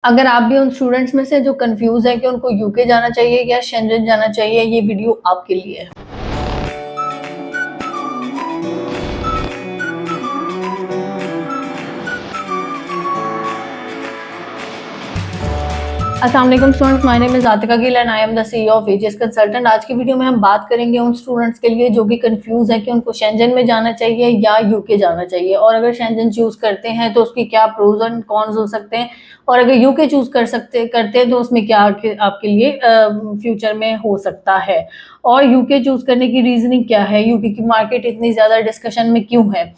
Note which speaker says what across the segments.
Speaker 1: अगर आप भी उन स्टूडेंट्स में से जो कंफ्यूज है कि उनको यूके जाना चाहिए या शेंजन जाना चाहिए, ये वीडियो आपके लिए है। अस्सलाम वालेकुम students, my name is Atika Gill and I am the CEO of AGS consultant. आज की वीडियो में हम बात करेंगे उन स्टूडेंट्स के लिए जो कि कंफ्यूज है कि उनको शेंजन में जाना चाहिए या यूके जाना चाहिए, और अगर शेंजन चूज करते हैं तो उसकी क्या प्रोज एंड कॉन्स हो सकते हैं, और अगर यूके चूज करते हैं तो उसमें क्या आपके लिए फ्यूचर में हो सकता है, और यूके चूज करने की रीजनिंग क्या है, यूके की मार्केट इतनी ज्यादा डिस्कशन में क्यों है।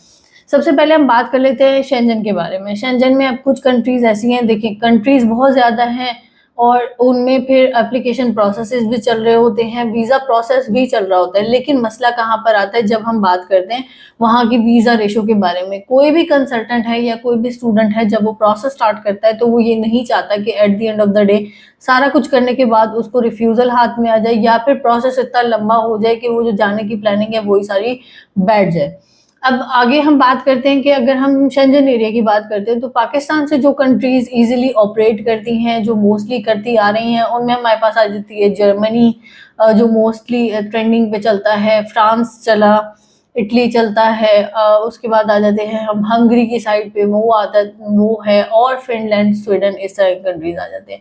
Speaker 1: सबसे पहले हम बात कर लेते हैं शेंजन के बारे में। शेंजन में अब कुछ कंट्रीज ऐसी हैं, देखिए कंट्रीज बहुत ज़्यादा हैं और उनमें फिर एप्लीकेशन प्रोसेसेस भी चल रहे होते हैं, वीज़ा प्रोसेस भी चल रहा होता है। लेकिन मसला कहाँ पर आता है जब हम बात करते हैं वहाँ की वीज़ा रेशो के बारे में। कोई भी कंसल्टेंट है या कोई भी स्टूडेंट है, जब वो प्रोसेस स्टार्ट करता है तो वो ये नहीं चाहता कि at the end of the day सारा कुछ करने के बाद उसको रिफ्यूज़ल हाथ में आ जाए, या फिर प्रोसेस इतना लंबा हो जाए कि वो जो जाने की प्लानिंग है वही सारी बैठ जाए। अब आगे हम बात करते हैं कि अगर हम शेंजन एरिया की बात करते हैं तो पाकिस्तान से जो कंट्रीज इजीली ऑपरेट करती हैं, जो मोस्टली करती आ रही हैं, उनमें हमारे पास आ जाती है जर्मनी, जो मोस्टली ट्रेंडिंग पे चलता है, फ्रांस चला, इटली चलता है, उसके बाद आ जाते हैं हम हंगरी की साइड पे, वो है, और फिनलैंड, स्वीडन, इस तरह के कंट्रीज आ जाते हैं।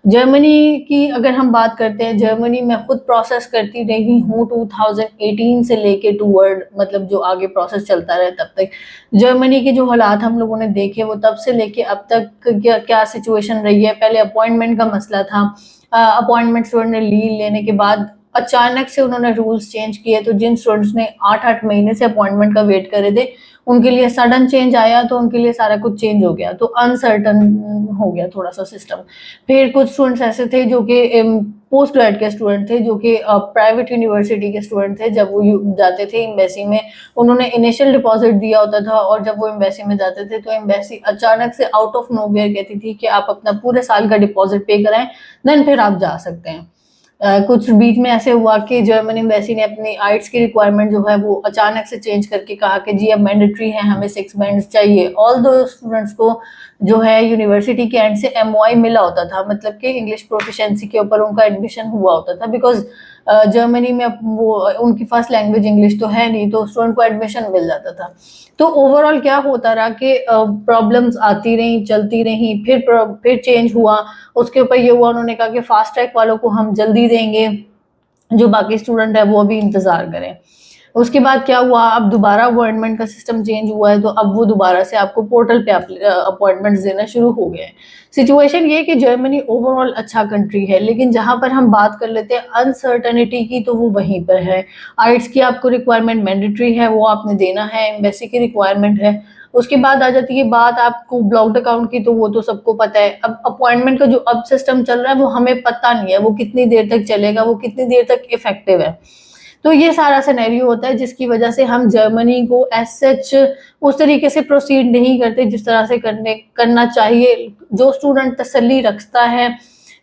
Speaker 1: जर्मनी की अगर हम बात करते हैं, जर्मनी में खुद प्रोसेस करती रही हूँ 2018 से लेके टूवर्ड, मतलब जो आगे प्रोसेस चलता रहे तब तक। जर्मनी के जो हालात हम लोगों ने देखे वो तब से लेके अब तक क्या क्या सिचुएशन रही है। पहले अपॉइंटमेंट का मसला था, अपॉइंटमेंट स्टूडेंट ने लीव लेने के बाद अचानक से उन्होंने रूल्स चेंज किए, तो जिन स्टूडेंट्स ने 8-8 महीने से अपॉइंटमेंट का वेट करे थे उनके लिए सडन चेंज आया, तो उनके लिए सारा कुछ चेंज हो गया, तो अनसर्टन हो गया थोड़ा सा सिस्टम। फिर कुछ स्टूडेंट्स ऐसे थे जो कि पोस्ट ग्रेड के स्टूडेंट थे, जो कि प्राइवेट यूनिवर्सिटी के स्टूडेंट थे। जब वो जाते थे एम्बेसी में, उन्होंने इनिशियल डिपॉजिट दिया होता था, और जब वो एम्बेसी में जाते थे तो एम्बेसी अचानक से आउट ऑफ नोवेयर कहती थी कि आप अपना पूरे साल का डिपॉजिट पे कराएं, देन फिर आप जा सकते हैं। कुछ बीच में ऐसे हुआ कि जर्मनी एम्बेसी ने अपनी आइट्स की रिक्वायरमेंट जो है वो अचानक से चेंज करके कहा कि जी अब मैंडेटरी है, हमें 6 बैंड्स चाहिए। ऑल दो स्टूडेंट्स को जो है यूनिवर्सिटी के एंड से एमओआई मिला होता था, मतलब कि इंग्लिश प्रोफिशिएंसी के ऊपर उनका एडमिशन हुआ होता था, बिकॉज जर्मनी में वो उनकी फर्स्ट लैंग्वेज इंग्लिश तो है नहीं, तो स्टूडेंट को एडमिशन मिल जाता था। तो ओवरऑल क्या होता रहा कि प्रॉब्लम्स आती रही, चलती रही, फिर चेंज हुआ। उसके ऊपर ये हुआ, उन्होंने कहा कि फास्ट ट्रैक वालों को हम जल्दी देंगे, जो बाकी स्टूडेंट है वो अभी इंतजार करें। उसके बाद क्या हुआ, अब दोबारा अपॉइंटमेंट का सिस्टम चेंज हुआ है, तो अब वो दोबारा से आपको पोर्टल पे अपॉइंटमेंट्स देना शुरू हो गए हैं। सिचुएशन ये कि जर्मनी ओवरऑल अच्छा कंट्री है, लेकिन जहां पर हम बात कर लेते हैं अनसर्टनिटी की, तो वो वहीं पर है। आइट्स की आपको रिक्वायरमेंट मैंडेटरी है, वो आपने देना है, एम्बेसी की रिक्वायरमेंट है। उसके बाद आ जाती है बात आपको ब्लॉक्ड अकाउंट की, तो वो तो सबको पता है। अब अपॉइंटमेंट का जो अब सिस्टम चल रहा है वो हमें पता नहीं है वो कितनी देर तक चलेगा, वो कितनी देर तक इफेक्टिव है। तो ये सारा सिनेरियो होता है जिसकी वजह से हम जर्मनी को एज सच उस तरीके से प्रोसीड नहीं करते जिस तरह से करना चाहिए। जो स्टूडेंट तसल्ली रखता है,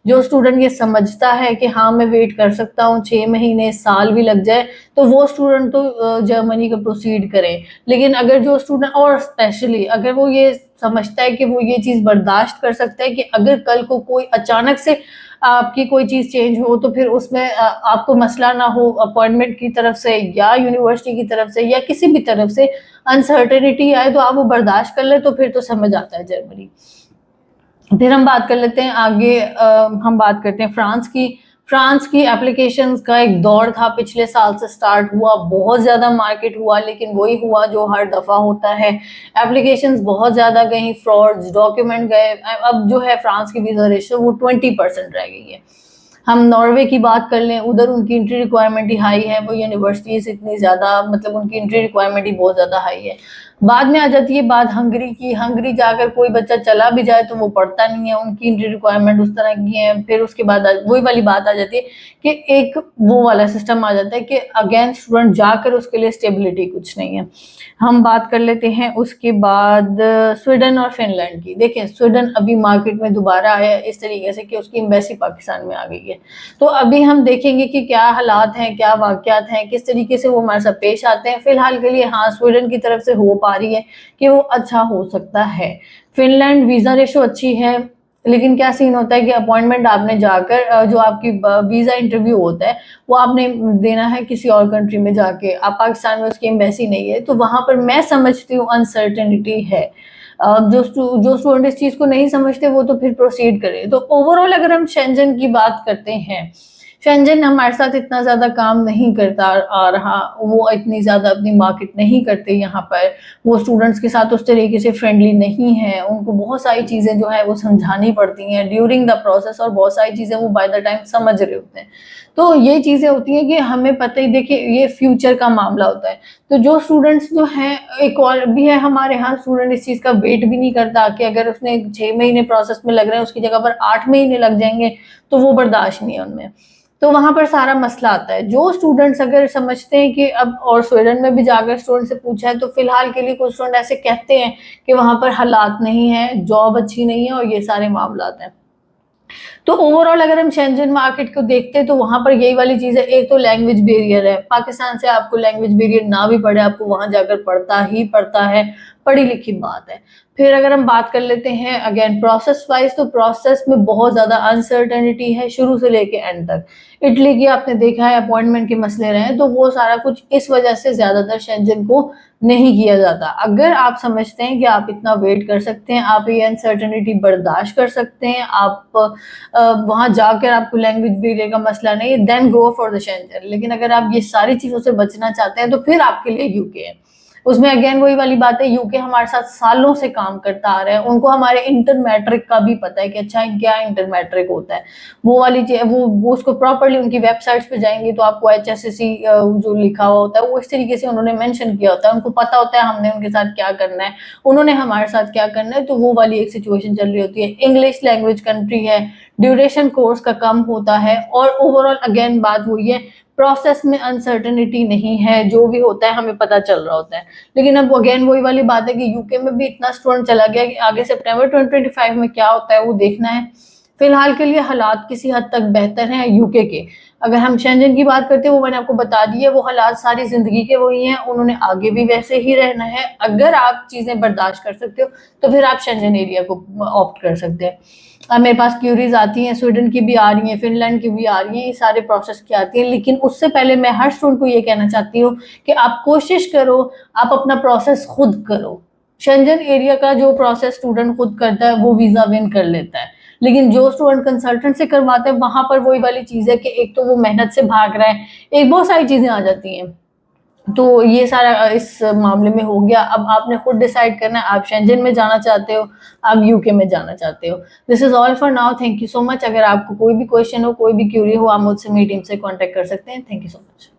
Speaker 1: जो स्टूडेंट ये समझता है कि हाँ मैं वेट कर सकता हूँ 6 महीने, साल भी लग जाए, तो वो स्टूडेंट तो जर्मनी का प्रोसीड करे। लेकिन अगर जो स्टूडेंट, और स्पेशली अगर वो ये समझता है कि वो ये चीज़ बर्दाश्त कर सकता है कि अगर कल को कोई अचानक से आपकी कोई चीज़ चेंज हो, तो फिर उसमें आपको मसला ना हो अपॉइंटमेंट की तरफ से या यूनिवर्सिटी की तरफ से या किसी भी तरफ से अनसर्टेनिटी आए, तो आप वो बर्दाश्त कर ले, तो फिर तो समझ आता है जर्मनी। फिर हम बात कर लेते हैं आगे, हम बात करते हैं फ्रांस की। फ्रांस की एप्लीकेशंस का एक दौर था, पिछले साल से स्टार्ट हुआ, बहुत ज़्यादा मार्केट हुआ, लेकिन वही हुआ जो हर दफ़ा होता है, एप्लीकेशंस बहुत ज़्यादा गई, फ्रॉड्स, डॉक्यूमेंट गए। अब जो है फ्रांस की वीज़ा रेशो वो 20% रह गई है। हम नॉर्वे की बात कर लें, उधर उनकी एंट्री रिक्वायरमेंट ही हाई है, वो यूनिवर्सिटीज इतनी ज़्यादा, मतलब उनकी एंट्री रिक्वायरमेंट ही बहुत ज़्यादा हाई है। बाद में आ जाती है बात हंगरी की। हंगरी जाकर कोई बच्चा चला भी जाए तो वो पढ़ता नहीं है, उनकी एंट्री रिक्वायरमेंट उस तरह की है। फिर उसके बाद वही वाली बात आ जाती है कि एक वो वाला सिस्टम आ जाता है कि अगेन स्टूडेंट जाकर उसके लिए स्टेबिलिटी कुछ नहीं है। हम बात कर लेते हैं उसके बाद स्वीडन और फिनलैंड की। देखिए स्वीडन अभी मार्केट में दोबारा आया इस तरीके से कि उसकी एम्बेसी पाकिस्तान में आ गई है। तो अभी हम देखेंगे कि क्या हालात हैं, क्या वाकयात हैं, किस तरीके से वो हमारे साथ पेश आते हैं। फिलहाल के लिए हाँ, स्वीडन की तरफ से हो पा रही है कि वो अच्छा हो सकता है। फिनलैंड वीज़ा रेशो अच्छी है, लेकिन क्या सीन होता है कि अपॉइंटमेंट आपने जाकर जो आपकी वीज़ा इंटरव्यू होता है वो आपने देना है किसी और कंट्री में जाके, आप पाकिस्तान में उसकी एम्बेसी नहीं है, तो वहाँ पर मैं समझती हूँ अनसर्टेनिटी है। जो स्टूडेंट इस चीज़ को नहीं समझते वो तो फिर प्रोसीड करें। तो ओवरऑल अगर हम शेंजन की बात करते हैं, शेंजन हमारे साथ इतना ज़्यादा काम नहीं करता आ रहा, वो इतनी ज़्यादा अपनी मार्केट नहीं करते यहाँ पर, वो स्टूडेंट्स के साथ उस तरीके से फ्रेंडली नहीं है, उनको बहुत सारी चीज़ें जो है वो समझानी पड़ती हैं ड्यूरिंग द प्रोसेस, और बहुत सारी चीज़ें वो बाय द टाइम समझ रहे होते हैं। तो ये चीज़ें होती हैं कि हमें पता ही, देखिए ये फ्यूचर का मामला होता है। तो जो स्टूडेंट्स जो हैं, एक और भी है हमारे यहाँ स्टूडेंट इस चीज़ का वेट भी नहीं करता कि अगर उसने 6 महीने प्रोसेस में लग रहे हैं उसकी जगह पर 8 महीने लग जाएंगे, तो वो बर्दाश्त नहीं है उनमें। तो वहाँ पर सारा मसला आता है। जो स्टूडेंट्स अगर समझते हैं कि अब, और स्वीडन में भी जाकर स्टूडेंट से पूछा है तो फिलहाल के लिए कुछ स्टूडेंट ऐसे कहते हैं कि वहाँ पर हालात नहीं है, जॉब अच्छी नहीं है और ये सारे मामलात हैं। तो ओवरऑल अगर हम शेंजन मार्केट को देखते हैं तो वहां पर यही वाली चीज है। एक तो लैंग्वेज बैरियर है, पाकिस्तान से आपको लैंग्वेज बैरियर ना भी पड़े, आपको वहां जाकर पढ़ता ही पड़ता है, पढ़ी लिखी बात है। फिर अगर हम बात कर लेते हैं अगेन प्रोसेस वाइज, तो प्रोसेस में बहुत ज्यादा अनसर्टेनिटी है शुरू से लेके एंड तक। इटली की आपने देखा है अपॉइंटमेंट के मसले रहे, तो वो सारा कुछ इस वजह से ज्यादातर शेंजन को नहीं किया जाता। अगर आप समझते हैं कि आप इतना वेट कर सकते हैं, आप ये अनसर्टेनिटी बर्दाश्त कर सकते हैं, आप वहां जाकर आपको लैंग्वेज बैरियर का मसला नहीं है, then go for the Schengen. लेकिन अगर आप ये सारी चीजों से बचना चाहते हैं तो फिर आपके लिए यूके है। उसमें अगेन वही वाली बात है, यूके हमारे साथ सालों से काम करता आ रहा है, उनको हमारे इंटर मैट्रिक का भी पता है कि अच्छा क्या इंटर मैट्रिक होता है। वो वाली चीज वो उसको प्रॉपरली उनकी वेबसाइट्स पे जाएंगे तो आपको HSSC जो लिखा हुआ होता है वो इस तरीके से उन्होंने मेंशन किया होता है, उनको पता होता है हमने उनके साथ क्या करना है, उन्होंने हमारे साथ क्या करना है। तो वो वाली एक सिचुएशन चल रही होती है। इंग्लिश लैंग्वेज कंट्री है, ड्यूरेशन कोर्स का कम होता है, और ओवरऑल अगेन बात वही है, प्रोसेस में अनसर्टेनिटी नहीं है, जो भी होता है हमें पता चल रहा होता है। लेकिन अब अगेन वही वाली बात है कि यूके में भी इतना स्टूडेंट चला गया कि आगे सितंबर 2025 में क्या होता है वो देखना है। फिलहाल के लिए हालात किसी हद तक बेहतर हैं यूके के। अगर हम शेंजन की बात करते हैं, वो मैंने आपको बता दी है, वो हालात सारी जिंदगी के वही हैं, उन्होंने आगे भी वैसे ही रहना है। अगर आप चीजें बर्दाश्त कर सकते हो तो फिर आप शेंजन एरिया को ऑप्ट कर सकते हैं। अब मेरे पास क्यूरीज आती हैं, स्वीडन की भी आ रही हैं, फिनलैंड की भी आ रही हैं, ये सारे प्रोसेस की आती हैं। लेकिन उससे पहले मैं हर स्टूडेंट को ये कहना चाहती हूँ कि आप कोशिश करो, आप अपना प्रोसेस खुद करो। शेंजन एरिया का जो प्रोसेस स्टूडेंट खुद करता है वो वीजा विन कर लेता है, लेकिन जो स्टूडेंट कंसल्टेंट से करवाते हैं वहां पर वही वाली चीज है कि एक तो वो मेहनत से भाग रहा है, एक बहुत सारी चीजें आ जाती हैं। तो ये सारा इस मामले में हो गया। अब आपने खुद डिसाइड करना है, आप शेंजन में जाना चाहते हो, आप यूके में जाना चाहते हो। This is all for now, thank you so much. अगर आपको कोई भी क्वेश्चन हो, कोई भी क्यूरी हो, आप मुझसे मेरी टीम से कांटेक्ट कर सकते हैं। Thank you so much.